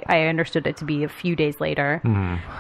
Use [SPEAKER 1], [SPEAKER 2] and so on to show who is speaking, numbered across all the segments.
[SPEAKER 1] I understood it to be a few days later.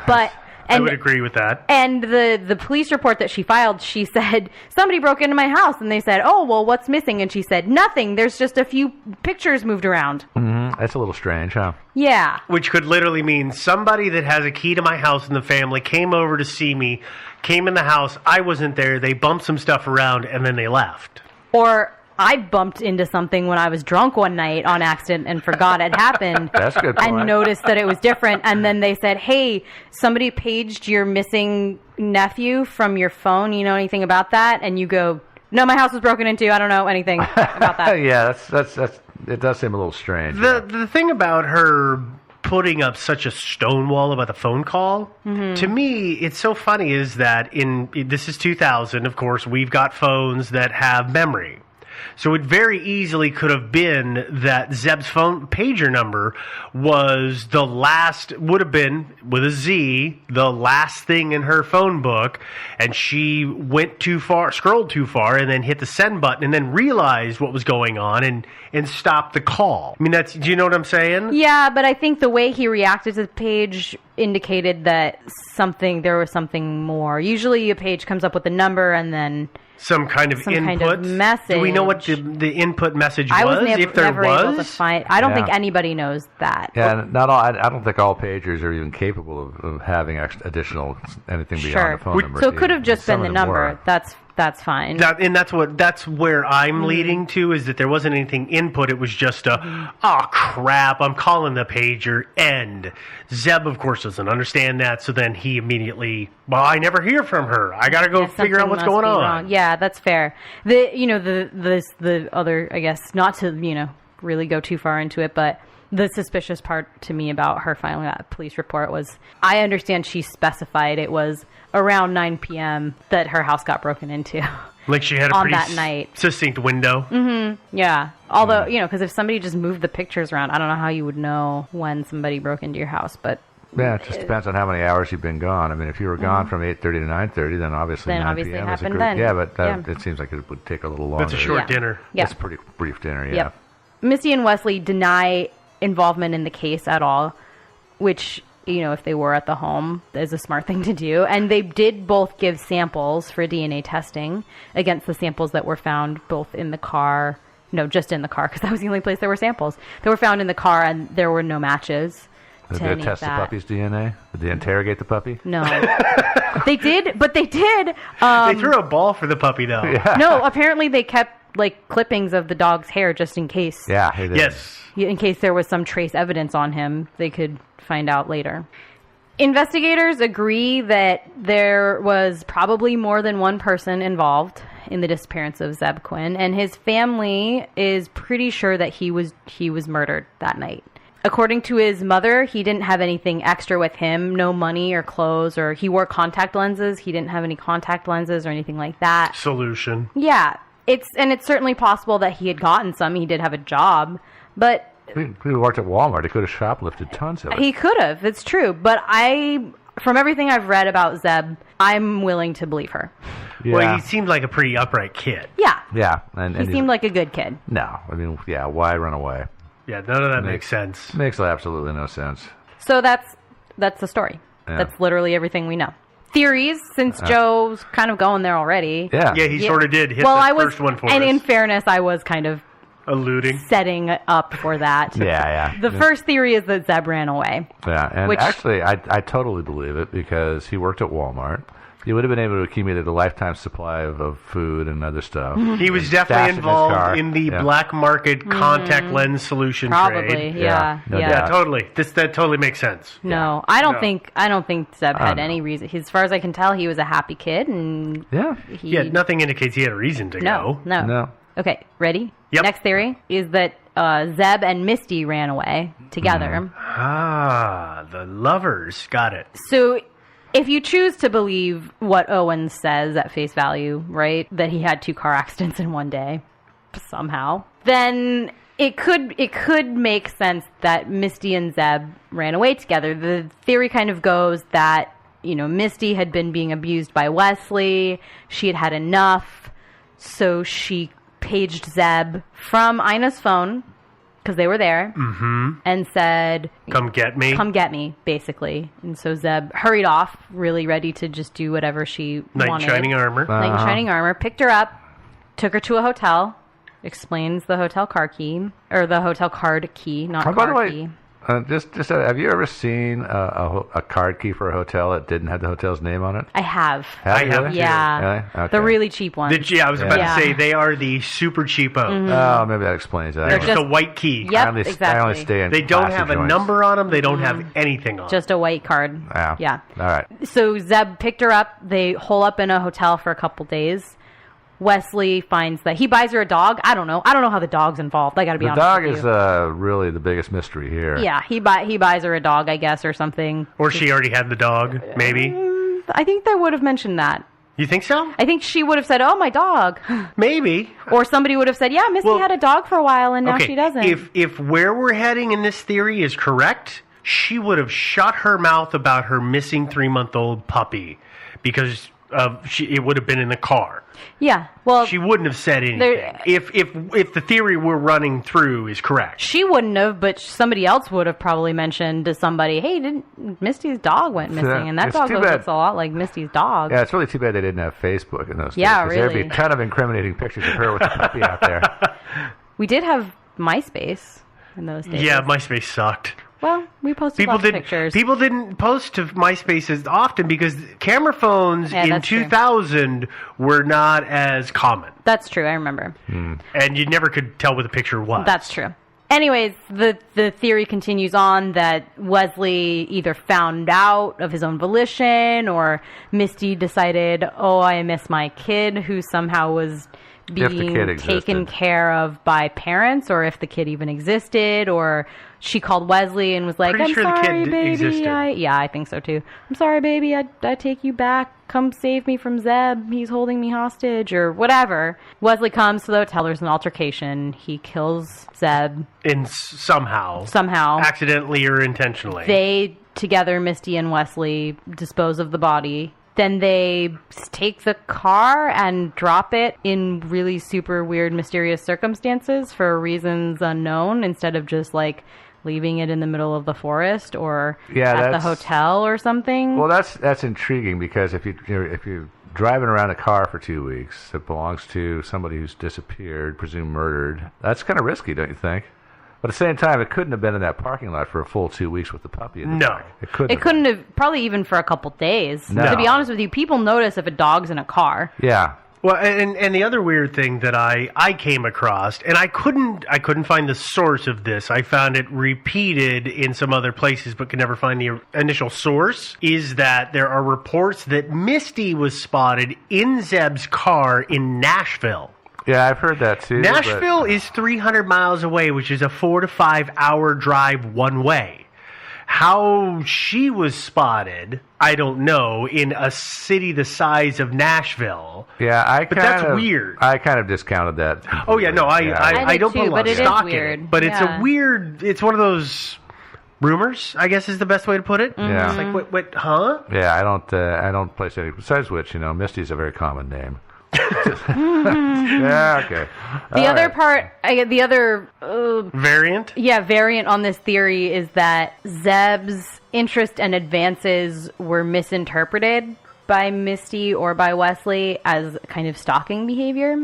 [SPEAKER 1] But
[SPEAKER 2] I would agree with that.
[SPEAKER 1] And the police report that she filed, she said, somebody broke into my house. And they said, oh, well, what's missing? And she said, nothing. There's just a few pictures moved around.
[SPEAKER 3] That's a little strange, huh?
[SPEAKER 1] Yeah.
[SPEAKER 2] Which could literally mean somebody that has a key to my house in the family came over to see me, came in the house, I wasn't there, they bumped some stuff around, and then they left.
[SPEAKER 1] Or I bumped into something when I was drunk one night on accident and forgot it happened.
[SPEAKER 3] That's a good point.
[SPEAKER 1] And noticed that it was different. And then they said, hey, somebody paged your missing nephew from your phone. You know anything about that? And you go, no, my house was broken into. I don't know anything about that.
[SPEAKER 3] Yeah, that's it does seem a little strange.
[SPEAKER 2] The thing about her putting up such a stonewall about the phone call, to me, it's so funny is that this is 2000, of course, we've got phones that have memory. So it very easily could have been that Zeb's phone pager number would have been, with a Z, the last thing in her phone book, and she went too far, scrolled too far, and then hit the send button, and then realized what was going on and stopped the call. I mean, do you know what I'm saying?
[SPEAKER 1] Yeah, but I think the way he reacted to the page indicated that there was something more. Usually a page comes up with a number and then
[SPEAKER 2] some kind of input
[SPEAKER 1] message.
[SPEAKER 2] Do we know what the input message was?
[SPEAKER 1] I was
[SPEAKER 2] if there
[SPEAKER 1] never
[SPEAKER 2] was,
[SPEAKER 1] able to find. I don't think anybody knows that.
[SPEAKER 3] Yeah, I don't think all pagers are even capable of having additional anything beyond the phone number.
[SPEAKER 1] So it could have just been the number. That's fine.
[SPEAKER 2] That's where I'm leading to, is that there wasn't anything input. It was just oh crap, I'm calling the pager end. Zeb, of course, doesn't understand that, so then he immediately, I never hear from her. I gotta go figure out what's going on.
[SPEAKER 1] Wrong. Yeah, that's fair. The other, I guess, not to really go too far into it, but the suspicious part to me about her filing that police report was, I understand she specified it was around 9 p.m. that her house got broken into.
[SPEAKER 2] Like she had a
[SPEAKER 1] on
[SPEAKER 2] pretty
[SPEAKER 1] that night.
[SPEAKER 2] Succinct window.
[SPEAKER 1] Yeah. Although, because if somebody just moved the pictures around, I don't know how you would know when somebody broke into your house, but...
[SPEAKER 3] Yeah, it just depends on how many hours you've been gone. I mean, if you were gone from 8:30 to 9:30, then obviously 9 p.m.
[SPEAKER 1] it
[SPEAKER 3] is
[SPEAKER 1] happened then.
[SPEAKER 3] Yeah, but it seems like it would take a little longer.
[SPEAKER 2] That's a short dinner.
[SPEAKER 1] Yeah.
[SPEAKER 3] That's a pretty brief dinner, yeah.
[SPEAKER 1] Yep. Misty and Wesley deny involvement in the case at all, which, if they were at the home, is a smart thing to do. And they did both give samples for DNA testing against the samples that were found both in the car. No, just in the car, because that was the only place there were samples. They were found in the car, and there were no matches.
[SPEAKER 3] Did they test the puppy's DNA? Did they interrogate the puppy?
[SPEAKER 1] No. They did, but they did.
[SPEAKER 2] They threw a ball for the puppy, though.
[SPEAKER 3] Yeah.
[SPEAKER 1] No, apparently they kept, clippings of the dog's hair just in case.
[SPEAKER 3] Yeah, they did.
[SPEAKER 2] Yes.
[SPEAKER 1] In case there was some trace evidence on him, they could find out later. Investigators agree that there was probably more than one person involved in the disappearance of Zeb Quinn, and his family is pretty sure that he was murdered that night. According to his mother, he didn't have anything extra with him, no money or clothes, or he wore contact lenses. He didn't have any contact lenses or anything like that.
[SPEAKER 2] Solution.
[SPEAKER 1] Yeah, it's certainly possible that he had gotten some. He did have a job, but
[SPEAKER 3] he worked at Walmart. He could have shoplifted tons of it.
[SPEAKER 1] He could have. It's true, but from everything I've read about Zeb, I'm willing to believe her.
[SPEAKER 3] Yeah.
[SPEAKER 2] Well, he seemed like a pretty upright kid.
[SPEAKER 1] Yeah.
[SPEAKER 3] Yeah,
[SPEAKER 1] he seemed like a good kid.
[SPEAKER 3] No, I mean, yeah. Why run away?
[SPEAKER 2] Yeah, none of that makes sense.
[SPEAKER 3] Makes absolutely no sense.
[SPEAKER 1] So that's the story.
[SPEAKER 3] Yeah.
[SPEAKER 1] That's literally everything we know. Theories, since Joe's kind of going there already.
[SPEAKER 3] Yeah,
[SPEAKER 2] he sort of did hit the first one for us.
[SPEAKER 1] And in fairness, I was kind of
[SPEAKER 2] alluding,
[SPEAKER 1] setting up for that.
[SPEAKER 3] Yeah.
[SPEAKER 1] The first theory is that Zeb ran away.
[SPEAKER 3] Yeah, and actually, I totally believe it, because he worked at Walmart. He would have been able to accumulate a lifetime supply of food and other stuff.
[SPEAKER 2] He was definitely involved in the black market contact lens solution trade.
[SPEAKER 1] Probably, yeah.
[SPEAKER 2] Yeah, totally. That totally makes sense.
[SPEAKER 1] No, I don't think Zeb had any reason. As far as I can tell, he was a happy kid, and
[SPEAKER 2] nothing indicates he had a reason to go.
[SPEAKER 1] No. Okay, ready?
[SPEAKER 2] Yep.
[SPEAKER 1] Next theory is that Zeb and Misty ran away together.
[SPEAKER 2] The lovers. Got it.
[SPEAKER 1] So if you choose to believe what Owen says at face value, right, that he had 2 car accidents in one day, somehow, then it could make sense that Misty and Zeb ran away together. The theory kind of goes that, Misty had been being abused by Wesley. She had had enough, so she paged Zeb from Ina's phone because they were there, and said,
[SPEAKER 2] Come get me.
[SPEAKER 1] come get me, basically. And so Zeb hurried off, really ready to just do whatever she
[SPEAKER 2] Knight in
[SPEAKER 1] wanted.
[SPEAKER 2] shining armor.
[SPEAKER 1] Knight in shining armor, picked her up, took her to a hotel, explains the hotel car key, or the hotel card key, not
[SPEAKER 3] Oh, by the
[SPEAKER 1] car
[SPEAKER 3] way,
[SPEAKER 1] key.
[SPEAKER 3] just have you ever seen a card key for a hotel that didn't have the hotel's name on it?
[SPEAKER 1] I have.
[SPEAKER 2] I have
[SPEAKER 3] you?
[SPEAKER 2] too.
[SPEAKER 1] Yeah.
[SPEAKER 3] Really? Okay.
[SPEAKER 1] The really cheap ones.
[SPEAKER 2] I was about
[SPEAKER 1] Yeah.
[SPEAKER 2] to say, they are the super cheapo.
[SPEAKER 3] Oh, maybe that explains that.
[SPEAKER 2] They're
[SPEAKER 1] They're
[SPEAKER 2] just a
[SPEAKER 1] just-
[SPEAKER 2] white key.
[SPEAKER 1] Yep,
[SPEAKER 3] I only
[SPEAKER 1] exactly.
[SPEAKER 3] stay in
[SPEAKER 2] They don't
[SPEAKER 3] classy
[SPEAKER 2] have a
[SPEAKER 3] joints.
[SPEAKER 2] number on them. They don't have anything on them.
[SPEAKER 1] Just a white card.
[SPEAKER 3] Wow.
[SPEAKER 1] Yeah.
[SPEAKER 3] All right.
[SPEAKER 1] So Zeb picked her up. They hole up in a hotel for a couple days. Wesley finds that he buys her a dog. I don't know how the dog's involved. I got to be
[SPEAKER 3] The
[SPEAKER 1] honest
[SPEAKER 3] dog
[SPEAKER 1] with
[SPEAKER 3] is
[SPEAKER 1] you.
[SPEAKER 3] really the biggest mystery here.
[SPEAKER 1] Yeah, he buys her a dog, I guess, or something.
[SPEAKER 2] Or she already had the dog, maybe.
[SPEAKER 1] I think they would have mentioned that.
[SPEAKER 2] You think so?
[SPEAKER 1] I think she would have said, "Oh, my dog,"
[SPEAKER 2] Maybe.
[SPEAKER 1] or somebody would have said, "Yeah, Misty
[SPEAKER 2] Well,
[SPEAKER 1] had a dog for a while, and now
[SPEAKER 2] Okay,
[SPEAKER 1] she doesn't."
[SPEAKER 2] if where we're heading in this theory is correct, she would have shut her mouth about her missing 3-month-old puppy because it would have been in the car.
[SPEAKER 1] Yeah, well,
[SPEAKER 2] She wouldn't have said anything. If the theory we're running through is correct.
[SPEAKER 1] she wouldn't have, but somebody else would have probably mentioned to somebody, "Hey, didn't Misty's dog went missing, and that
[SPEAKER 3] It's
[SPEAKER 1] dog
[SPEAKER 3] too bad.
[SPEAKER 1] looks a lot like Misty's dog."
[SPEAKER 3] Yeah, it's really too bad they didn't have Facebook in those days.
[SPEAKER 1] Yeah,
[SPEAKER 3] 'cause there'd be
[SPEAKER 1] really.
[SPEAKER 3] a ton of incriminating pictures of her with the puppy out there.
[SPEAKER 1] We did have MySpace in those days.
[SPEAKER 2] Yeah, MySpace sucked.
[SPEAKER 1] Well, we posted
[SPEAKER 2] People
[SPEAKER 1] lots of
[SPEAKER 2] didn't.
[SPEAKER 1] pictures.
[SPEAKER 2] People didn't post to MySpace as often because camera phones
[SPEAKER 1] Yeah,
[SPEAKER 2] in
[SPEAKER 1] that's true.
[SPEAKER 2] 2000 were not as common,
[SPEAKER 1] That's true. I remember.
[SPEAKER 2] and you never could tell what the picture was.
[SPEAKER 1] That's true. Anyways, the theory continues on that Wesley either found out of his own volition or Misty decided, "Oh, I miss my kid," who somehow was
[SPEAKER 3] If the kid
[SPEAKER 1] being
[SPEAKER 3] existed.
[SPEAKER 1] taken care of by parents, or if the kid even existed, or she called Wesley and was like,
[SPEAKER 2] Pretty
[SPEAKER 1] "I'm
[SPEAKER 2] sure the
[SPEAKER 1] sorry,
[SPEAKER 2] kid
[SPEAKER 1] baby."
[SPEAKER 2] existed.
[SPEAKER 1] I think so too. "I'm sorry, baby. I take you back. Come save me from Zeb. He's holding me hostage," or whatever. Wesley comes to the hotel. There's an altercation. He kills Zeb
[SPEAKER 2] somehow, accidentally or intentionally.
[SPEAKER 1] They together, Misty and Wesley, dispose of the body. Then they take the car and drop it in really super weird, mysterious circumstances for reasons unknown, instead of just like leaving it in the middle of the forest or at the
[SPEAKER 3] that's-
[SPEAKER 1] hotel or something.
[SPEAKER 3] Well, that's intriguing because if you're driving around a car for 2 weeks that belongs to somebody who's disappeared, presumed murdered, that's kind of risky, don't you think? But at the same time, it couldn't have been in that parking lot for a full 2 weeks with the puppy in the
[SPEAKER 2] No.
[SPEAKER 3] back. It couldn't.
[SPEAKER 1] It couldn't have, probably even for a couple days.
[SPEAKER 3] No.
[SPEAKER 1] To be honest with you, people notice if a dog's in a car.
[SPEAKER 3] Yeah.
[SPEAKER 2] Well, and the other weird thing that I came across, and I couldn't find the source of this. I found it repeated in some other places, but could never find the initial source. Is that there are reports that Misty was spotted in Zeb's car in Nashville.
[SPEAKER 3] Yeah, I've heard that too.
[SPEAKER 2] Nashville is 300 miles away, which is a 4 to 5 hour drive one way. How she was spotted, I don't know, in a city the size of Nashville.
[SPEAKER 3] Yeah,
[SPEAKER 2] But that's weird.
[SPEAKER 3] I kind of discounted that.
[SPEAKER 2] Oh yeah, no, I
[SPEAKER 1] did
[SPEAKER 2] don't
[SPEAKER 1] too,
[SPEAKER 2] put a lot
[SPEAKER 1] but
[SPEAKER 2] of
[SPEAKER 1] it is
[SPEAKER 2] stock in
[SPEAKER 1] weird.
[SPEAKER 2] it. But it's
[SPEAKER 1] Yeah.
[SPEAKER 2] a weird. It's one of those rumors, I guess, is the best way to put it.
[SPEAKER 3] Yeah.
[SPEAKER 2] It's like, what, huh?
[SPEAKER 3] Yeah, I don't place any. Besides which, Misty's a very common name. Yeah, okay.
[SPEAKER 1] The other part, the other
[SPEAKER 2] Variant.
[SPEAKER 1] variant on this theory is that Zeb's interest and advances were misinterpreted by Misty or by Wesley as kind of stalking behavior.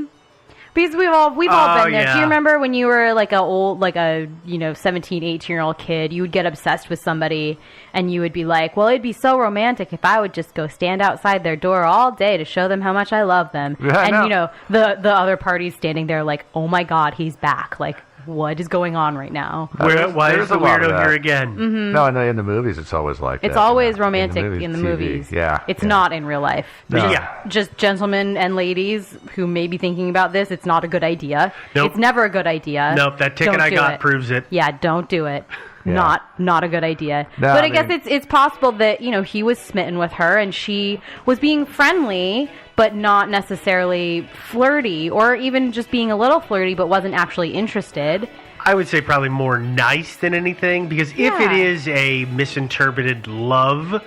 [SPEAKER 1] Because we've all been there.
[SPEAKER 2] yeah.
[SPEAKER 1] Do you remember when you were like a 17, 18-year-old kid, you would get obsessed with somebody and you would be like, well, it'd be so romantic if I would just go stand outside their door all day to show them how much I love them.
[SPEAKER 3] Yeah, I
[SPEAKER 1] and
[SPEAKER 3] know.
[SPEAKER 1] the other party's standing there like, oh my God, he's back. Like, what is going on right now?
[SPEAKER 2] Why
[SPEAKER 3] There's
[SPEAKER 2] is the
[SPEAKER 3] a lot of
[SPEAKER 2] weirdo
[SPEAKER 3] that.
[SPEAKER 2] here again?
[SPEAKER 3] No, in the movies, it's always like
[SPEAKER 1] It's
[SPEAKER 3] that.
[SPEAKER 1] always
[SPEAKER 3] you know.
[SPEAKER 1] romantic in the
[SPEAKER 3] TV.
[SPEAKER 1] movies.
[SPEAKER 3] Yeah.
[SPEAKER 1] It's
[SPEAKER 3] yeah.
[SPEAKER 1] not in real life.
[SPEAKER 3] No.
[SPEAKER 2] Yeah.
[SPEAKER 1] Just gentlemen and ladies who may be thinking about this, it's not a good idea.
[SPEAKER 2] Nope.
[SPEAKER 1] It's never a good idea.
[SPEAKER 2] Nope, that ticket
[SPEAKER 1] Don't
[SPEAKER 2] I
[SPEAKER 1] do
[SPEAKER 2] got
[SPEAKER 1] it.
[SPEAKER 2] proves it.
[SPEAKER 1] Yeah, don't do it.
[SPEAKER 3] Yeah.
[SPEAKER 1] Not a good idea.
[SPEAKER 3] No,
[SPEAKER 1] but
[SPEAKER 3] I
[SPEAKER 1] I guess
[SPEAKER 3] mean-
[SPEAKER 1] it's possible that, he was smitten with her and she was being friendly, but not necessarily flirty, or even just being a little flirty, but wasn't actually interested.
[SPEAKER 2] I would say probably more nice than anything, because if
[SPEAKER 1] Yeah.
[SPEAKER 2] it is a misinterpreted love,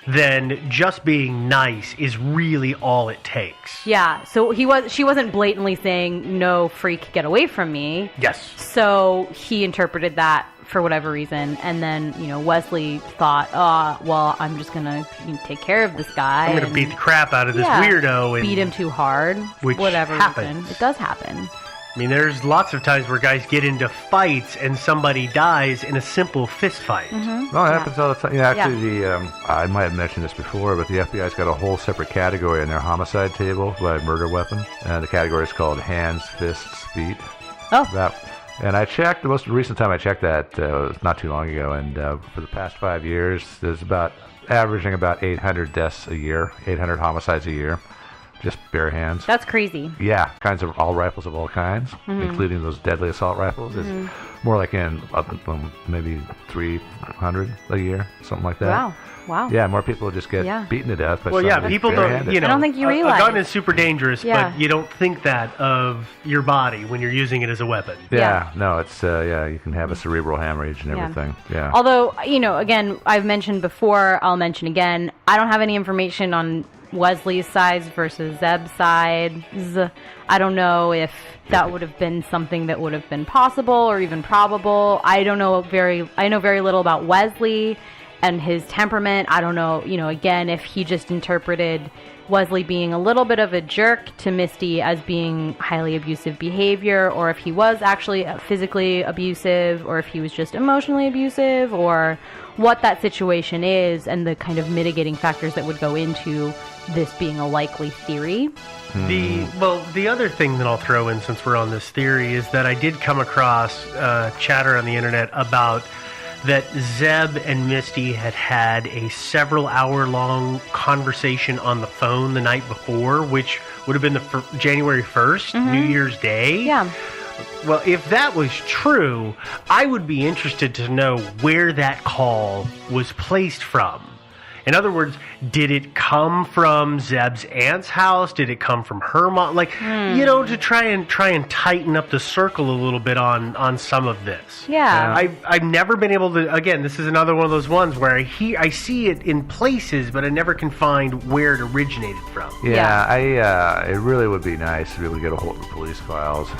[SPEAKER 2] then just being nice is really all it takes.
[SPEAKER 1] Yeah, so she wasn't blatantly saying, no, freak, get away from me.
[SPEAKER 2] Yes.
[SPEAKER 1] So he interpreted that for whatever reason, and then, Wesley thought, well, I'm just gonna take care of this guy.
[SPEAKER 2] I'm gonna beat the crap out of this weirdo. And
[SPEAKER 1] beat him too hard,
[SPEAKER 2] which
[SPEAKER 1] whatever
[SPEAKER 2] happens.
[SPEAKER 1] reason. It does happen.
[SPEAKER 2] I mean, there's lots of times where guys get into fights and somebody dies in a simple fist fight.
[SPEAKER 1] Mm-hmm.
[SPEAKER 3] No, it happens all the time. Actually, I might have mentioned this before, but the FBI's got a whole separate category in their homicide table by murder weapon. And the category is called hands, fists, feet.
[SPEAKER 1] Oh.
[SPEAKER 3] And I checked, the most recent time I checked that was not too long ago, and for the past 5 years, there's averaging about 800 deaths a year, 800 homicides a year. Just bare hands.
[SPEAKER 1] That's crazy.
[SPEAKER 3] Yeah, kinds of all rifles of all kinds, including those deadly assault rifles. It's more like in maybe 300 a year, something like that.
[SPEAKER 1] Wow.
[SPEAKER 3] Yeah, more people just get beaten to death.
[SPEAKER 2] Well, yeah, people don't. I
[SPEAKER 1] don't think you realize.
[SPEAKER 2] A gun is super dangerous,
[SPEAKER 1] Yeah.
[SPEAKER 2] but you don't think that of your body when you're using it as a weapon.
[SPEAKER 3] Yeah, no, it's you can have a cerebral hemorrhage and everything. Yeah.
[SPEAKER 1] Although, again, I've mentioned before, I'll mention again, I don't have any information on Wesley's sides versus Zeb's sides. I don't know if that would have been something that would have been possible or even probable. I know very little about Wesley and his temperament. I don't know, again, if he just interpreted Wesley being a little bit of a jerk to Misty as being highly abusive behavior, or if he was actually physically abusive, or if he was just emotionally abusive, or what that situation is, and the kind of mitigating factors that would go into this being a likely theory.
[SPEAKER 2] The other thing that I'll throw in, since we're on this theory, is that I did come across chatter on the internet about that Zeb and Misty had a several hour-long conversation on the phone the night before, which would have been the January 1st, New Year's Day.
[SPEAKER 1] Yeah.
[SPEAKER 2] Well, if that was true, I would be interested to know where that call was placed from. In other words, did it come from Zeb's aunt's house? Did it come from her mom? To try and tighten up the circle a little bit on some of this.
[SPEAKER 1] Yeah.
[SPEAKER 2] I've never been able to. Again, this is another one of those ones where I see it in places, but I never can find where it originated from.
[SPEAKER 3] Yeah, it really would be nice to be able to get a hold of the police files,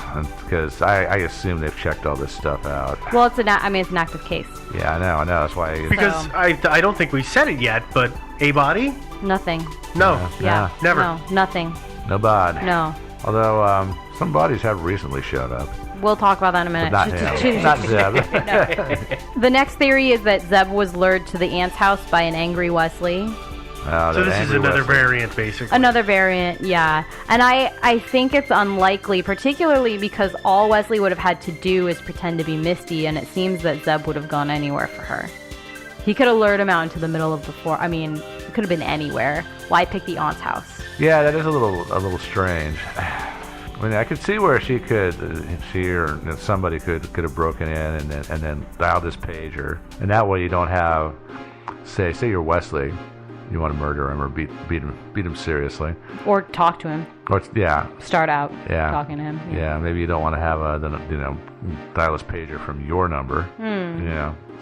[SPEAKER 3] because I assume they've checked all this stuff out.
[SPEAKER 1] Well, it's an active case.
[SPEAKER 3] Yeah, I know. That's why.
[SPEAKER 2] Because I don't think we've said it yet, but a body?
[SPEAKER 1] Nothing.
[SPEAKER 2] No.
[SPEAKER 1] Yeah.
[SPEAKER 2] Never.
[SPEAKER 1] No, nothing.
[SPEAKER 3] No bod.
[SPEAKER 1] No.
[SPEAKER 3] Although some bodies have recently showed up.
[SPEAKER 1] We'll talk about that in a minute.
[SPEAKER 3] But not him. Not Zeb.
[SPEAKER 1] The next theory is that Zeb was lured to the aunt's house by an angry Wesley.
[SPEAKER 2] So this is another variant, basically.
[SPEAKER 1] Another variant, yeah. And I think it's unlikely, particularly because all Wesley would have had to do is pretend to be Misty, and it seems that Zeb would have gone anywhere for her. He could have lured him out into the middle of the forest. I mean, it could have been anywhere. Why pick the aunt's house?
[SPEAKER 3] Yeah, that is a little strange. I mean, I could see where she or somebody could have broken in and then dialed this pager, and that way you don't have, say you're Wesley, you want to murder him or beat him seriously,
[SPEAKER 1] or talk to him.
[SPEAKER 3] Or
[SPEAKER 1] start out talking to him.
[SPEAKER 3] Yeah, maybe you don't want to have dial this pager from your number.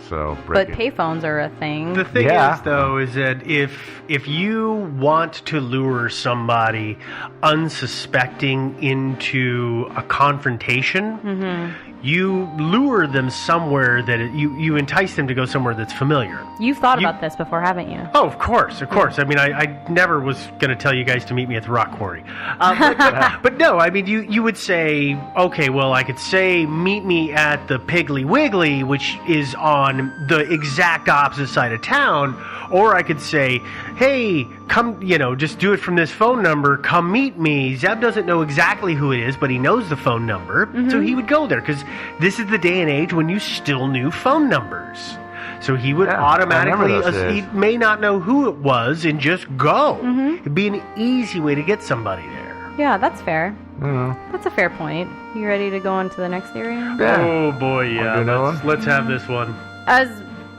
[SPEAKER 3] So.
[SPEAKER 1] But payphones are a thing.
[SPEAKER 2] The thing is, though, is that if you want to lure somebody unsuspecting into a confrontation, you lure them somewhere that you entice them to go somewhere that's familiar.
[SPEAKER 1] You've thought about this before, haven't you?
[SPEAKER 2] Oh, of course. I mean, I never was going to tell you guys to meet me at the rock quarry. But no, I mean, you would say, okay, well, I could say meet me at the Piggly Wiggly, which is on the exact opposite side of town, or I could say, hey, come, just do it from this phone number, come meet me. Zeb doesn't know exactly who it is, but he knows the phone number, so he would go there, because this is the day and age when you still knew phone numbers. So he would automatically, he may not know who it was, and just go. It'd be an easy way to get somebody there.
[SPEAKER 1] Yeah, that's fair. That's a fair point. You ready to go on to the next theory?
[SPEAKER 3] Yeah.
[SPEAKER 2] Oh, boy, yeah. Let's have this one.
[SPEAKER 1] As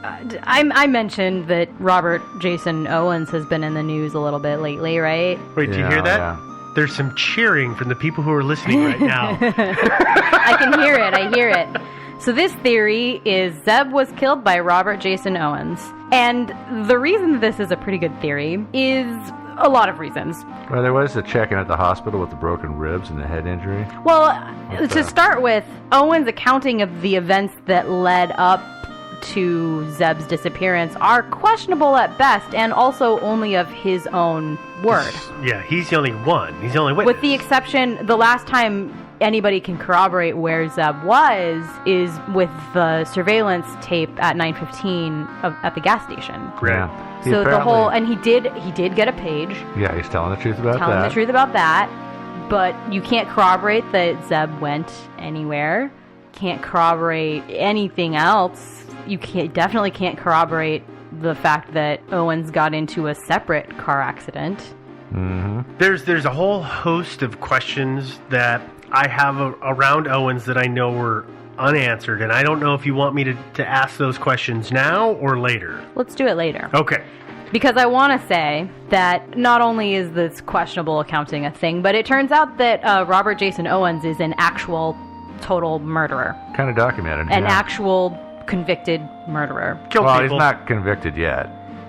[SPEAKER 1] I mentioned that Robert Jason Owens has been in the news a little bit lately, right?
[SPEAKER 2] Wait, do you hear that?
[SPEAKER 3] Yeah.
[SPEAKER 2] There's some cheering from the people who are listening right now.
[SPEAKER 1] I can hear it. I hear it. So this theory is Zeb was killed by Robert Jason Owens. And the reason this is a pretty good theory is a lot of reasons.
[SPEAKER 3] Well, there was a check-in at the hospital with the broken ribs and the head injury.
[SPEAKER 1] Well, to start with, Owens' accounting of the events that led up to Zeb's disappearance are questionable at best, and also only of his own word.
[SPEAKER 2] Yeah, he's the only one. He's the only witness.
[SPEAKER 1] With the exception, the last time anybody can corroborate where Zeb was is with the surveillance tape at 9:15 at the gas station.
[SPEAKER 2] Yeah.
[SPEAKER 1] So the whole, and he did get a page.
[SPEAKER 3] Yeah, he's telling the truth about
[SPEAKER 1] telling
[SPEAKER 3] that.
[SPEAKER 1] the truth about that, but you can't corroborate that Zeb went anywhere. Can't corroborate anything else. You definitely can't corroborate the fact that Owens got into a separate car accident.
[SPEAKER 3] Mm-hmm.
[SPEAKER 2] There's a whole host of questions that I have around Owens that I know were unanswered, and I don't know if you want me to ask those questions now or later.
[SPEAKER 1] Let's do it later.
[SPEAKER 2] Okay.
[SPEAKER 1] Because I want to say that not only is this questionable accounting a thing, but it turns out that Robert Jason Owens is an actual total murderer.
[SPEAKER 3] Kind of documented.
[SPEAKER 1] An actual convicted murderer.
[SPEAKER 2] Killed
[SPEAKER 3] well,
[SPEAKER 2] people.
[SPEAKER 3] he's not convicted yet.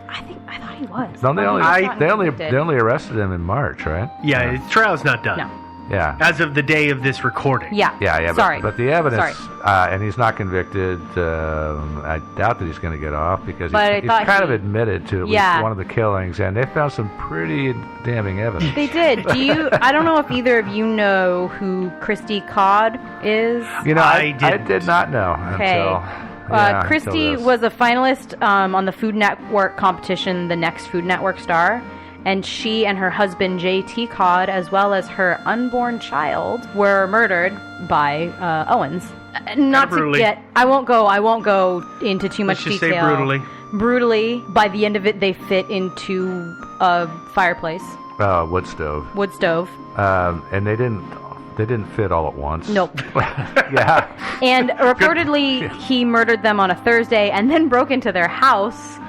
[SPEAKER 1] I thought he was.
[SPEAKER 3] No, they only
[SPEAKER 1] convicted.
[SPEAKER 3] arrested him in March, right?
[SPEAKER 2] Yeah, his trial's not done.
[SPEAKER 1] No.
[SPEAKER 3] Yeah.
[SPEAKER 2] As of the day of this recording.
[SPEAKER 1] Yeah.
[SPEAKER 3] Yeah.
[SPEAKER 1] Sorry.
[SPEAKER 3] But the evidence,
[SPEAKER 1] Sorry.
[SPEAKER 3] and he's not convicted. I doubt that he's going to get off because
[SPEAKER 1] But
[SPEAKER 3] he's kind of admitted to at least one of the killings, and they found some pretty damning evidence.
[SPEAKER 1] They did. I don't know if either of you know who Christy Codd is.
[SPEAKER 3] You know, I
[SPEAKER 2] didn't.
[SPEAKER 3] did not know until. Yeah,
[SPEAKER 1] Christy
[SPEAKER 3] until this.
[SPEAKER 1] was a finalist on the Food Network competition, The Next Food Network Star, and she and her husband J.T. Codd, as well as her unborn child, were murdered by Owens. Not to get, I won't go into too much
[SPEAKER 2] Let's just
[SPEAKER 1] detail.
[SPEAKER 2] say brutally.
[SPEAKER 1] Brutally. By the end of it, they fit into a fireplace,
[SPEAKER 3] wood stove.
[SPEAKER 1] wood stove.
[SPEAKER 3] And they didn't fit all at once.
[SPEAKER 1] Nope.
[SPEAKER 3] Yeah.
[SPEAKER 1] And reportedly, he murdered them on a Thursday and then broke into their house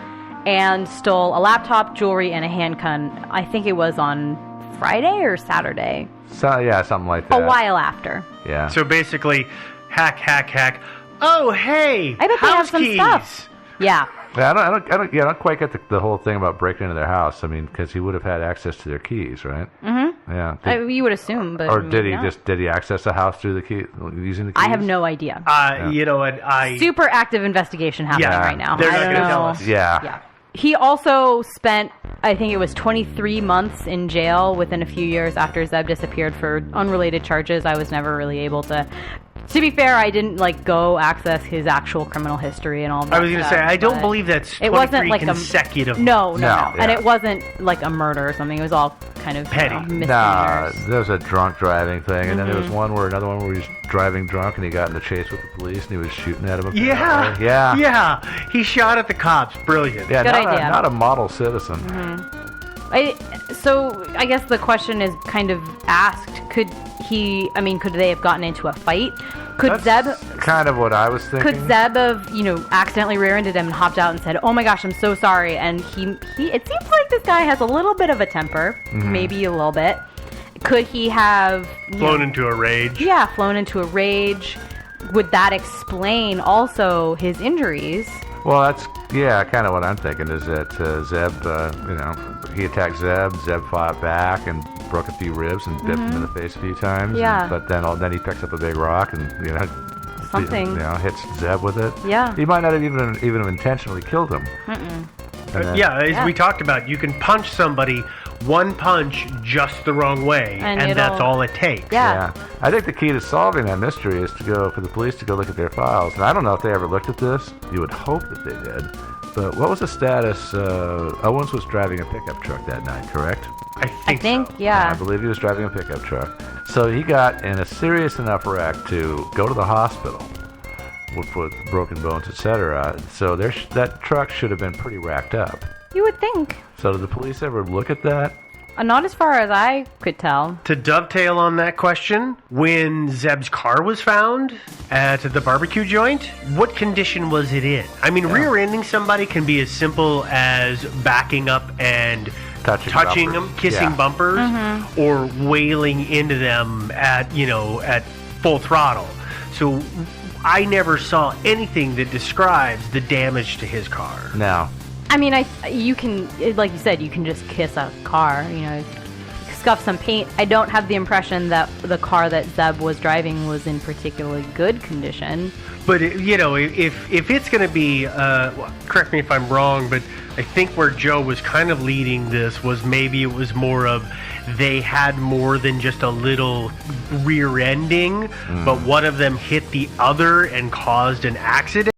[SPEAKER 1] and stole a laptop, jewelry, and a handgun. I think it was on Friday or Saturday.
[SPEAKER 3] So yeah, something like that.
[SPEAKER 1] A while after.
[SPEAKER 3] Yeah.
[SPEAKER 2] So basically, hack. Oh, hey,
[SPEAKER 1] I bet they
[SPEAKER 2] house
[SPEAKER 1] have some
[SPEAKER 2] keys.
[SPEAKER 1] stuff. Yeah.
[SPEAKER 3] Yeah, I don't quite get the whole thing about breaking into their house. I mean, because he would have had access to their keys, right?
[SPEAKER 1] Mm-hmm.
[SPEAKER 3] Yeah.
[SPEAKER 1] You would assume, but
[SPEAKER 3] Or did he
[SPEAKER 1] no.
[SPEAKER 3] did he access the house through the key using the keys?
[SPEAKER 1] I have no idea.
[SPEAKER 2] You know what?
[SPEAKER 1] Super active investigation happening
[SPEAKER 2] Yeah,
[SPEAKER 1] right now.
[SPEAKER 2] they're
[SPEAKER 1] I
[SPEAKER 2] not
[SPEAKER 1] don't
[SPEAKER 2] gonna
[SPEAKER 1] know.
[SPEAKER 2] tell us.
[SPEAKER 3] Yeah.
[SPEAKER 1] He also spent, I think it was 23 months in jail within a few years after Zeb disappeared for unrelated charges. I was never really able to be fair, I didn't go access his actual criminal history and all that.
[SPEAKER 2] I was going to say, I don't believe that's 23
[SPEAKER 1] it wasn't like
[SPEAKER 2] consecutive.
[SPEAKER 1] No.
[SPEAKER 3] Yeah.
[SPEAKER 1] And it wasn't like a murder or something. It was all kind of
[SPEAKER 2] Petty.
[SPEAKER 3] Nah,
[SPEAKER 1] misdemeanors.
[SPEAKER 3] there was a drunk driving thing, and then there was another one where he was driving drunk and he got in the chase with the police and he was shooting at him.
[SPEAKER 2] Yeah.
[SPEAKER 3] apparently.
[SPEAKER 2] Yeah. He shot at the cops. Brilliant.
[SPEAKER 3] Yeah,
[SPEAKER 1] Good
[SPEAKER 3] not
[SPEAKER 1] idea.
[SPEAKER 3] not a model citizen.
[SPEAKER 1] So I guess the question is kind of asked, could they have gotten into a fight? Could
[SPEAKER 3] That's
[SPEAKER 1] Zeb
[SPEAKER 3] kind of what I was thinking.
[SPEAKER 1] Could Zeb have, accidentally rear-ended him and hopped out and said, "Oh my gosh, I'm so sorry"? And he it seems like this guy has a little bit of a temper, maybe a little bit. Could he have
[SPEAKER 2] Flown into a rage.
[SPEAKER 1] Yeah, flown into a rage. Would that explain also his injuries?
[SPEAKER 3] Well, that's kind of what I'm thinking is that Zeb, he attacked Zeb. Zeb fought back and broke a few ribs and dipped him in the face a few times.
[SPEAKER 1] Yeah.
[SPEAKER 3] But then he picks up a big rock and
[SPEAKER 1] Something.
[SPEAKER 3] hits Zeb with it.
[SPEAKER 1] Yeah.
[SPEAKER 3] He might not have even have intentionally killed him.
[SPEAKER 2] As we talked about, you can punch somebody one punch just the wrong way, and that's all it takes.
[SPEAKER 1] Yeah.
[SPEAKER 3] I think the key to solving that mystery is for the police to go look at their files. And I don't know if they ever looked at this. You would hope that they did. But what was the status? Owens was driving a pickup truck that night, correct?
[SPEAKER 2] I
[SPEAKER 1] I think,
[SPEAKER 2] so.
[SPEAKER 1] yeah.
[SPEAKER 3] I believe he was driving a pickup truck. So he got in a serious enough wreck to go to the hospital with broken bones, etc. So that truck should have been pretty racked up.
[SPEAKER 1] You would think.
[SPEAKER 3] So did the police ever look at that?
[SPEAKER 1] Not as far as I could tell.
[SPEAKER 2] To dovetail on that question, when Zeb's car was found at the barbecue joint, what condition was it in? I mean, rear-ending somebody can be as simple as backing up and touching them, kissing bumpers, or wailing into them at full throttle. So I never saw anything that describes the damage to his car.
[SPEAKER 3] No.
[SPEAKER 1] I mean, you can, like you said, you can just kiss a car, scuff some paint. I don't have the impression that the car that Zeb was driving was in particularly good condition.
[SPEAKER 2] But if it's going to be, correct me if I'm wrong, but I think where Joe was kind of leading this was maybe it was more of they had more than just a little rear ending, but one of them hit the other and caused an accident.